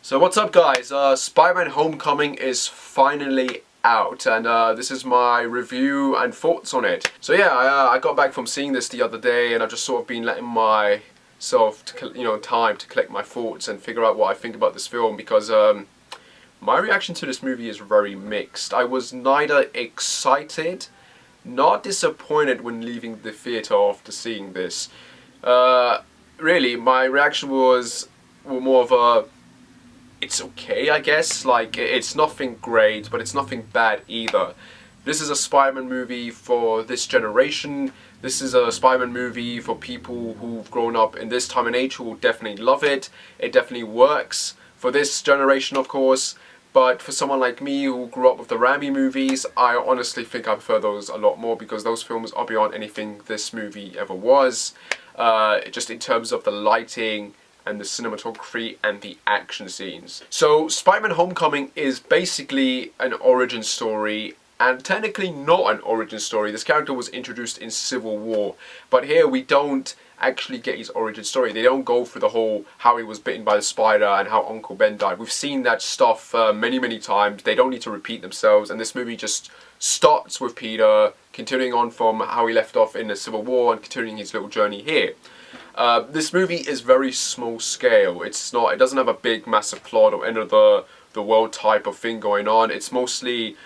So what's up guys, Spider-Man Homecoming is finally out and this is my review and thoughts on it. So yeah, I got back from seeing this the other day and I've just sort of been letting myself time to collect my thoughts and figure out what I think about this film because my reaction to this movie is very mixed. I was neither excited nor disappointed when leaving the theatre after seeing this. Really, my reaction was more of a it's okay, I guess. Like, it's nothing great, but it's nothing bad either. This is a Spider-Man movie for this generation. This is a Spider-Man movie for people who've grown up in this time and age who will definitely love it. It definitely works for this generation, of course. But for someone like me who grew up with the Raimi movies, I honestly think I prefer those a lot more because those films are beyond anything this movie ever was. Just in terms of the lighting, and the cinematography and the action scenes. So Spider-Man Homecoming is basically an origin story, and technically not an origin story. This character was introduced in Civil War, but here we don't actually get his origin story. They don't go through the whole how he was bitten by the spider and how Uncle Ben died. We've seen that stuff many times. They don't need to repeat themselves, and this movie just starts with Peter continuing on from how he left off in the Civil War and continuing his little journey here. This movie is very small scale. It doesn't have a big massive plot or end of the world type of thing going on. It's mostly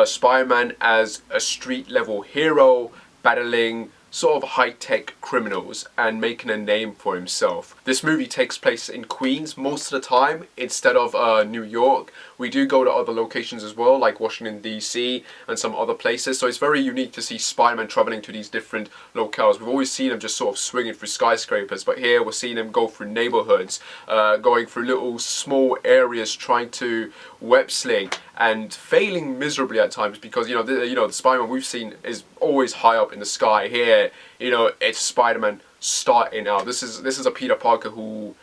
Spider-Man as a street level hero battling sort of high-tech criminals and making a name for himself. This movie takes place in Queens most of the time instead of New York. We do go to other locations as well, like Washington DC and some other places, so it's very unique to see Spider-Man traveling to these different locales. We've always seen him just sort of swinging through skyscrapers, but here we're seeing him go through neighborhoods, going through little small areas trying to web sling and failing miserably at times because the Spider-Man we've seen is always high up in the sky. Here, it's Spider-Man starting out. This is a Peter Parker who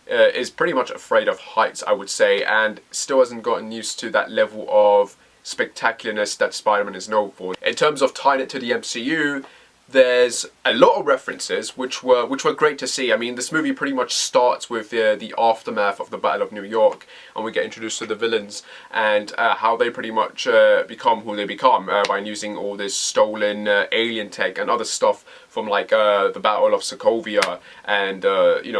is pretty much afraid of heights, I would say, and still hasn't gotten used to that level of spectacularness that Spider-Man is known for. In terms of tying it to the MCU, there's a lot of references which were great to see. I mean, this movie pretty much starts with the aftermath of the Battle of New York, and we get introduced to the villains and how they pretty much become who they become by using all this stolen alien tech and other stuff from like the Battle of Sokovia and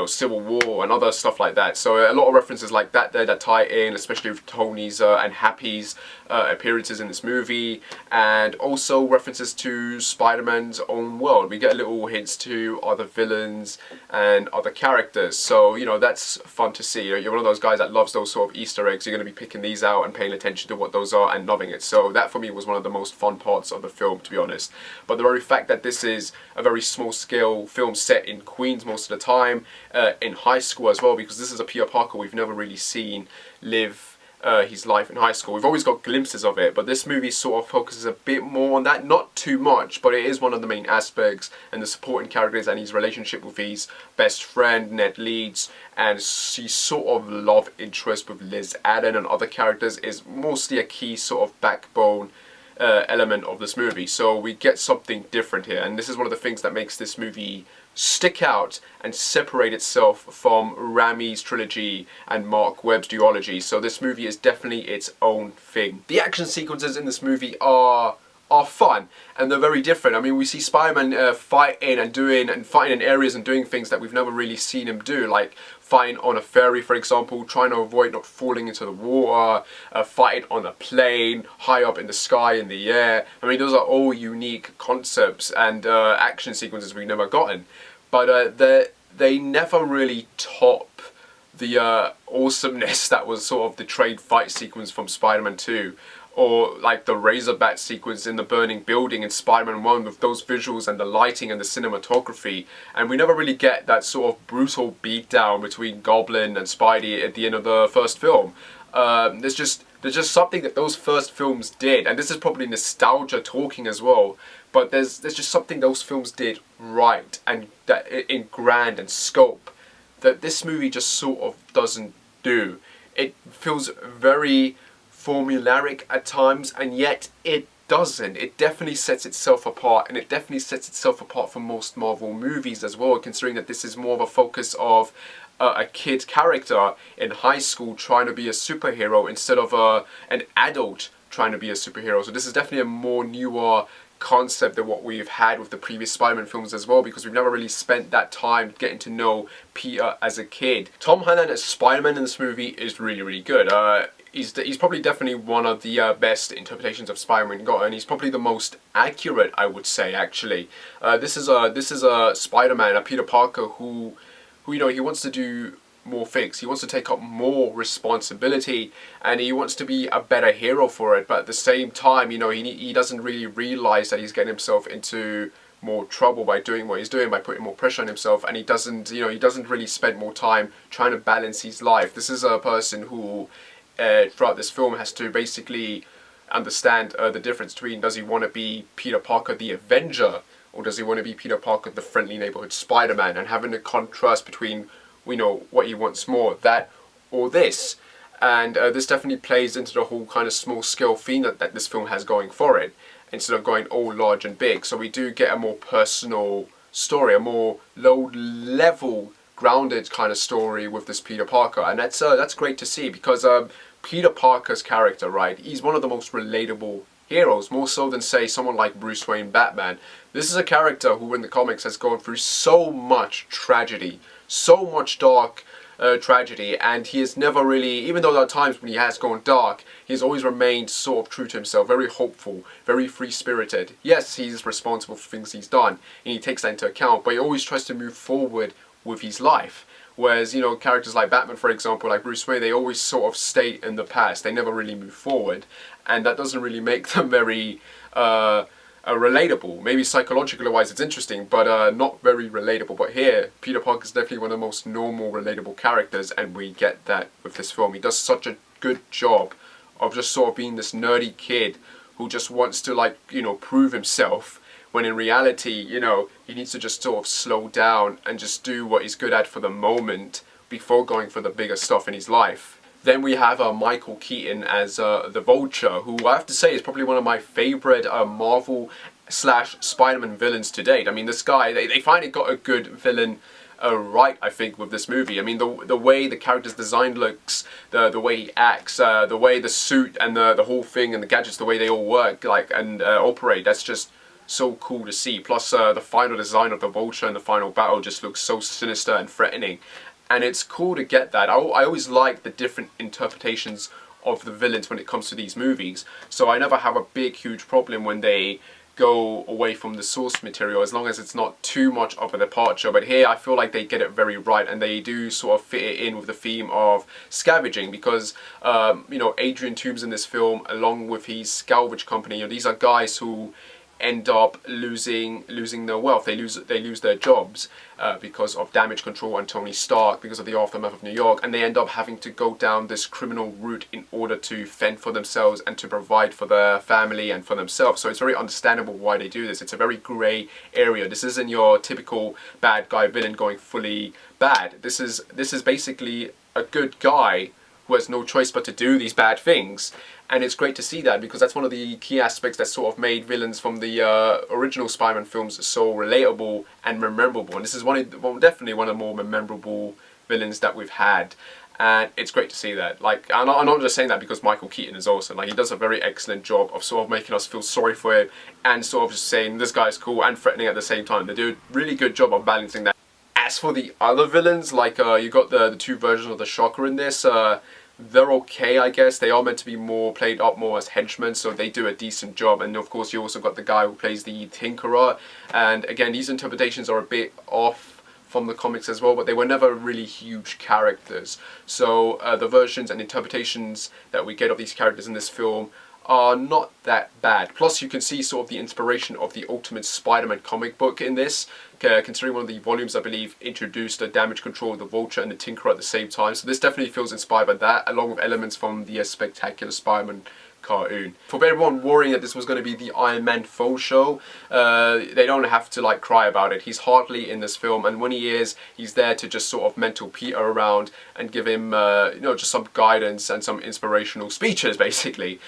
Civil War and other stuff like that. So a lot of references like that there that tie in, especially with Tony's and Happy's appearances in this movie, and also references to Spider-Man's own world. We get little hints to other villains and other characters, so that's fun to see. You're one of those guys that loves those sort of Easter eggs. You're going to be picking these out and paying attention to what those are and loving it. So that for me was one of the most fun parts of the film, to be honest. But the very fact that this is a very small scale film set in Queens most of the time, in high school as well, because this is a Peter Parker we've never really seen live his life in high school. We've always got glimpses of it, but this movie sort of focuses a bit more on that. Not too much, but it is one of the main aspects, and the supporting characters and his relationship with his best friend Ned Leeds and his sort of love interest with Liz Allen and other characters is mostly a key sort of backbone element of this movie. So we get something different here, and this is one of the things that makes this movie stick out and separate itself from Raimi's trilogy and Mark Webb's duology. So this movie is definitely its own thing. The action sequences in this movie are fun, and they're very different. I mean, we see Spider-Man fighting in areas and doing things that we've never really seen him do, like fighting on a ferry, for example, trying to avoid not falling into the water, fighting on a plane, high up in the sky, in the air. I mean, those are all unique concepts and action sequences we've never gotten. But they never really top the awesomeness that was sort of the trade fight sequence from Spider-Man 2. Or like the Razorback sequence in the burning building in Spider-Man 1 with those visuals and the lighting and the cinematography. And we never really get that sort of brutal beatdown between Goblin and Spidey at the end of the first film. There's just something that those first films did, and this is probably nostalgia talking as well, but there's just something those films did right and that in grand and scope that this movie just sort of doesn't do. It feels very formulaic at times, and yet it doesn't. It definitely sets itself apart, and it definitely sets itself apart from most Marvel movies as well, considering that this is more of a focus of a kid character in high school trying to be a superhero instead of an adult trying to be a superhero. So this is definitely a more newer concept than what we've had with the previous Spider-Man films as well, because we've never really spent that time getting to know Peter as a kid. Tom Holland as Spider-Man in this movie is really, really good. He's probably definitely one of the best interpretations of Spider-Man got, and he's probably the most accurate, I would say, actually. This is a Spider-Man, a Peter Parker who you know, he wants to do more things. He wants to take up more responsibility, and he wants to be a better hero for it. But at the same time, you know, he doesn't really realize that he's getting himself into more trouble by doing what he's doing, by putting more pressure on himself, and he doesn't really spend more time trying to balance his life. This is a person who throughout this film has to basically understand the difference between, does he want to be Peter Parker the Avenger, or does he want to be Peter Parker the friendly neighborhood Spider-Man, and having a contrast between, you know, what he wants more, that or this. And this definitely plays into the whole kind of small scale theme that this film has going for it, instead of going all large and big. So we do get a more personal story, a more low level, grounded kind of story with this Peter Parker, and that's great to see, because Peter Parker's character, right, he's one of the most relatable heroes, more so than, say, someone like Bruce Wayne Batman. This is a character who in the comics has gone through so much tragedy, so much dark tragedy, and he has never really, even though there are times when he has gone dark, he's always remained sort of true to himself, very hopeful, very free-spirited. Yes, he's responsible for things he's done, and he takes that into account, but he always tries to move forward with his life. Whereas, you know, characters like Batman, for example, like Bruce Wayne, they always sort of stay in the past. They never really move forward. And that doesn't really make them very relatable. Maybe psychologically wise it's interesting, but not very relatable. But here, Peter Parker is definitely one of the most normal, relatable characters, and we get that with this film. He does such a good job of just sort of being this nerdy kid who just wants to, like, you know, prove himself, when in reality, you know, he needs to just sort of slow down and just do what he's good at for the moment before going for the bigger stuff in his life. Then we have Michael Keaton as the Vulture, who I have to say is probably one of my favorite Marvel / Spider-Man villains to date. I mean, this guy, they finally got a good villain right, I think, with this movie. I mean, the way the character's design looks, the way he acts, the way the suit and the whole thing and the gadgets, the way they all work, like, and operate, that's just so cool to see. Plus the final design of the Vulture and the final battle just looks so sinister and threatening, and it's cool to get that. I always like the different interpretations of the villains when it comes to these movies, so I never have a big huge problem when they go away from the source material, as long as it's not too much of a departure. But here I feel like they get it very right, and they do sort of fit it in with the theme of scavenging, because you know, Adrian Toomes in this film, along with his salvage company, you know, these are guys who end up losing their wealth. They lose their jobs because of damage control and Tony Stark, because of the aftermath of New York, and they end up having to go down this criminal route in order to fend for themselves and to provide for their family and for themselves. So it's very understandable why they do this. It's a very grey area. This isn't your typical bad guy villain going fully bad. This is basically a good guy who has no choice but to do these bad things. And it's great to see that, because that's one of the key aspects that sort of made villains from the original Spider-Man films so relatable and memorable. And this is definitely one of the more memorable villains that we've had. And it's great to see that. Like, I'm not just saying that because Michael Keaton is awesome. Like, he does a very excellent job of sort of making us feel sorry for him, and sort of just saying this guy's cool and threatening at the same time. They do a really good job of balancing that. As for the other villains, like you got the two versions of the Shocker in this. They're okay, I guess. They are meant to be played up more as henchmen, so they do a decent job. And of course, you also got the guy who plays the Tinkerer. And again, these interpretations are a bit off from the comics as well, but they were never really huge characters. So the versions and interpretations that we get of these characters in this film are not that bad. Plus, you can see sort of the inspiration of the Ultimate Spider-Man comic book in this, considering one of the volumes, I believe, introduced the damage control, the Vulture, and the Tinkerer at the same time. So this definitely feels inspired by that, along with elements from the Spectacular Spider-Man cartoon. For everyone worrying that this was going to be the Iron Man faux show, they don't have to like cry about it. He's hardly in this film, and when he is, he's there to just sort of mentor Peter around and give him, you know, just some guidance and some inspirational speeches, basically.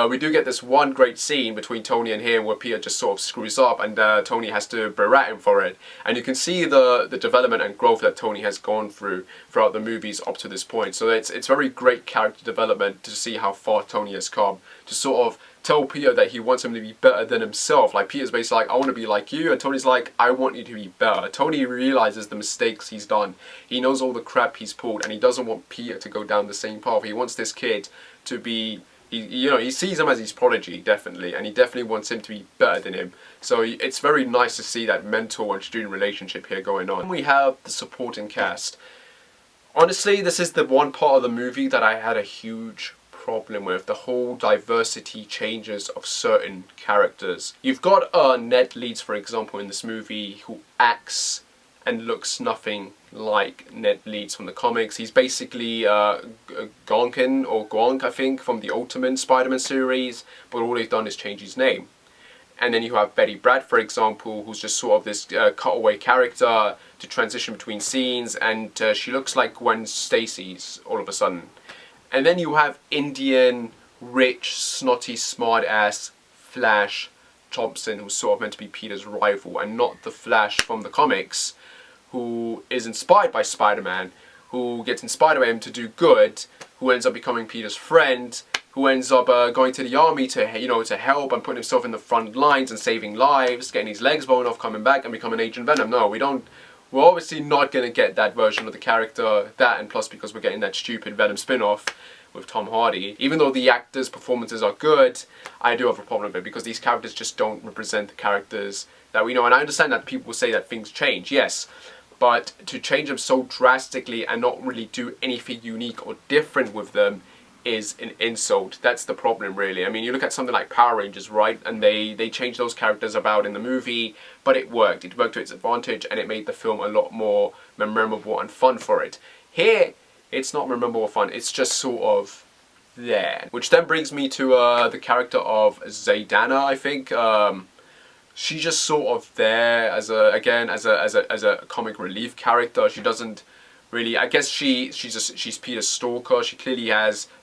We do get this one great scene between Tony and him where Peter just sort of screws up, and Tony has to berate him for it. And you can see the development and growth that Tony has gone through throughout the movies up to this point. So it's very great character development to see how far Tony has come, to sort of tell Peter that he wants him to be better than himself. Like, Peter's basically like, I want to be like you, and Tony's like, I want you to be better. Tony realizes the mistakes he's done. He knows all the crap he's pulled, and he doesn't want Peter to go down the same path. He wants this kid to be, you know, he sees him as his prodigy, definitely, and he definitely wants him to be better than him. So it's very nice to see that mentor and student relationship here going on. We have the supporting cast. Honestly, this is the one part of the movie that I had a huge problem with, the whole diversity changes of certain characters. You've got Ned Leeds, for example, in this movie, who acts and looks nothing like Ned Leeds from the comics. He's basically Gonkin or Gronk, I think, from the Ultimate Spider-Man series, but all they've done is change his name. And then you have Betty Brad, for example, who's just sort of this cutaway character to transition between scenes, and she looks like Gwen Stacy's all of a sudden. And then you have Indian, rich, snotty, smart-ass Flash Thompson, who's sort of meant to be Peter's rival, and not the Flash from the comics, who is inspired by Spider-Man, who gets inspired by him to do good, who ends up becoming Peter's friend, who ends up going to the army to, you know, to help and putting himself in the front lines and saving lives, getting his legs blown off, coming back and becoming Agent Venom. No, we're obviously not going to get that version of the character, that, and plus because we're getting that stupid Venom spin-off with Tom Hardy. Even though the actors' performances are good, I do have a problem with it because these characters just don't represent the characters that we know. And I understand that people say that things change, yes, but to change them so drastically and not really do anything unique or different with them is an insult. That's the problem, really. I mean, you look at something like Power Rangers, right? And they changed those characters about in the movie, but it worked. It worked to its advantage, and it made the film a lot more memorable and fun for it. Here, it's not memorable or fun. It's just sort of there. Which then brings me to the character of Zaydana, I think. She's just sort of there as a comic relief character. She doesn't really, I guess she's Peter's stalker. She clearly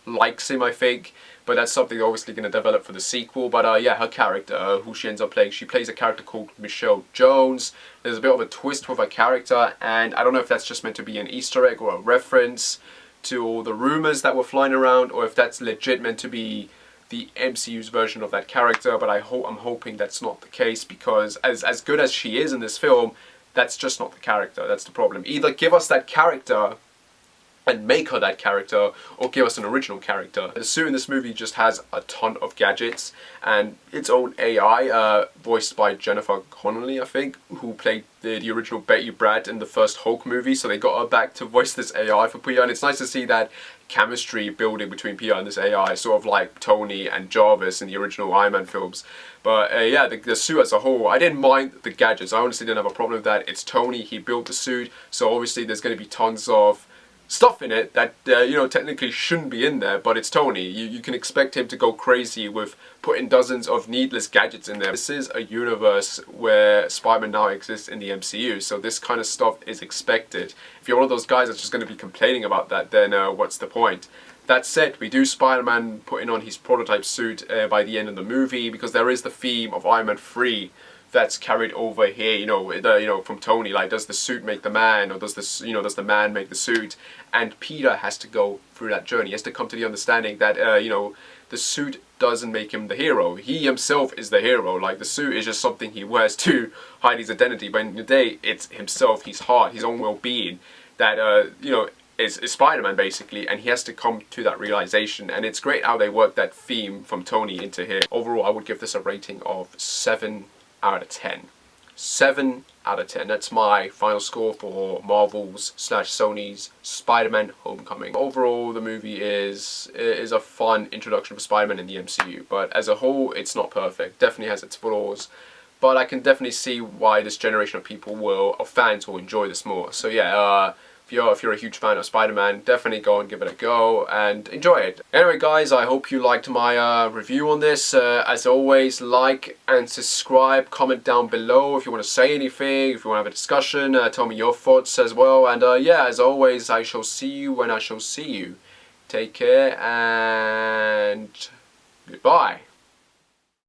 likes him, I think, but that's something they're obviously going to develop for the sequel. But yeah, her character, who she ends up playing, she plays a character called Michelle Jones. There's a bit of a twist with her character, and I don't know if that's just meant to be an Easter egg or a reference to all the rumors that were flying around, or if that's legit meant to be the MCU's version of that character. But I'm hoping that's not the case, because as good as she is in this film, that's just not the character. That's the problem. Either give us that character and make her that character, or give us an original character. The suit in this movie just has a ton of gadgets and its own AI, voiced by Jennifer Connelly, I think, who played the original Betty Brad in the first Hulk movie, so they got her back to voice this AI for Peter, and it's nice to see that chemistry building between Peter and this AI, sort of like Tony and Jarvis in the original Iron Man films. But yeah, the suit as a whole, I didn't mind the gadgets. I honestly didn't have a problem with that. It's Tony, he built the suit, so obviously there's going to be tons of stuff in it that, you know, technically shouldn't be in there, but it's Tony. You can expect him to go crazy with putting dozens of needless gadgets in there. This is a universe where Spider-Man now exists in the MCU, so this kind of stuff is expected. If you're one of those guys that's just going to be complaining about that, then what's the point? That said, we do Spider-Man putting on his prototype suit by the end of the movie, because there is the theme of Iron Man 3 that's carried over here, you know, from Tony. Like, does the suit make the man, or does the man make the suit? And Peter has to go through that journey. He has to come to the understanding that, you know, the suit doesn't make him the hero. He himself is the hero. Like, the suit is just something he wears to hide his identity. But in the day, it's himself, his heart, his own well-being that, you know, is Spider-Man, basically, and he has to come to that realization. And it's great how they work that theme from Tony into here. Overall, I would give this a rating of 7 out of 10. 7 out of 10. That's my final score for Marvel's / Sony's Spider-Man Homecoming. Overall, the movie is a fun introduction for Spider-Man in the MCU, but as a whole, it's not perfect. Definitely has its flaws, but I can definitely see why this generation of people of fans will enjoy this more. So yeah, if you're a huge fan of Spider-Man, definitely go and give it a go and enjoy it. Anyway guys, I hope you liked my review on this. As always, like and subscribe, comment down below if you want to say anything, if you want to have a discussion, tell me your thoughts as well. And yeah, as always, I shall see you when I shall see you. Take care and goodbye.